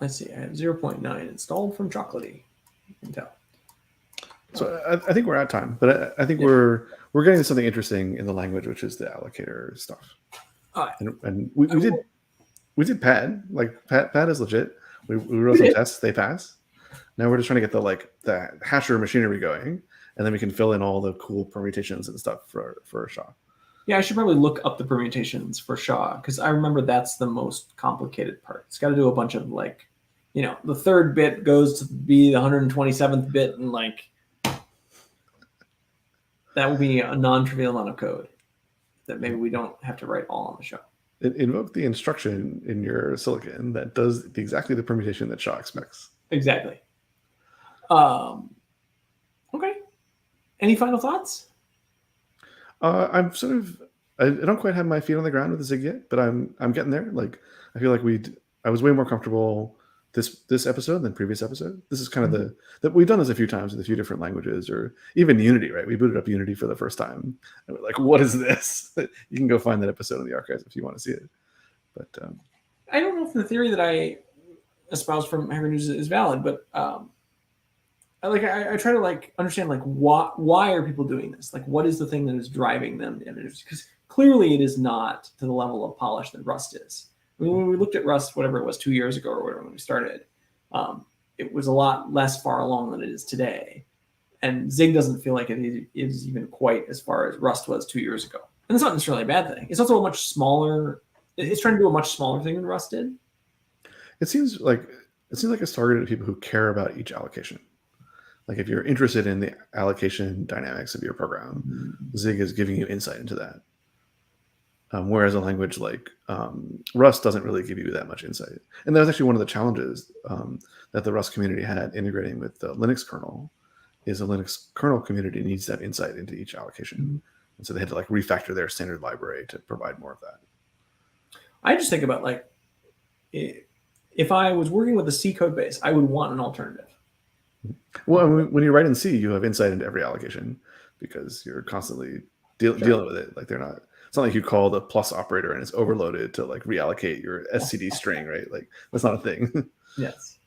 Let's see. I have 0.9 installed from Chocolatey. You can tell. So I think we're at time, but I think we're getting to something interesting in the language, which is the allocator stuff. And we did pad. Like pad is legit. We wrote some tests, they pass. Now we're just trying to get the hasher machinery going, and then we can fill in all the cool permutations and stuff for SHA. Yeah, I should probably look up the permutations for SHA, because I remember that's the most complicated part. It's got to do a bunch of like, the third bit goes to be the 127th bit, and like that will be a non-trivial amount of code that maybe we don't have to write all on the SHA. Invoke the instruction in your silicon that does exactly the permutation that SHA expects. Exactly. Okay. Any final thoughts? I'm sort of, I don't quite have my feet on the ground with the Zig yet, but I'm getting there. Like, I feel like I was way more comfortable this episode than previous episode. This is kind of that we've done this a few times with a few different languages, or even Unity, right? We booted up Unity for the first time, and we're like, what is this? You can go find that episode in the archives if you want to see it. But I don't know if the theory that I espouse from Hacker News is valid, but I try to like understand like why are people doing this? Like, what is the thing that is driving them to introduce? Because clearly it is not to the level of polish that Rust is. I mean, when we looked at Rust, whatever it was 2 years ago or whatever when we started, it was a lot less far along than it is today. And Zig doesn't feel like it is even quite as far as Rust was 2 years ago. And that's not necessarily a bad thing. It's also a much smaller. It's trying to do a much smaller thing than Rust did. It seems like it's targeted at people who care about each allocation. Like if you're interested in the allocation dynamics of your program, Zig is giving you insight into that. Whereas a language like Rust doesn't really give you that much insight. And that was actually one of the challenges that the Rust community had integrating with the Linux kernel, is the Linux kernel community needs that insight into each allocation. And so they had to like refactor their standard library to provide more of that. I just think about like, if I was working with a C code base, I would want an alternative. Well, when you write in C, you have insight into every allocation because you're constantly dealing with it. Like it's not like you call the plus operator and it's overloaded to like reallocate your SCD string, right? Like that's not a thing. Yes.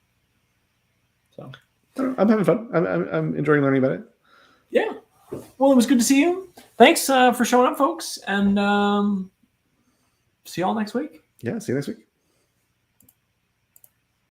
So I'm having fun. I'm enjoying learning about it. Yeah. Well, it was good to see you. Thanks for showing up, folks, and see you all next week. Yeah, see you next week.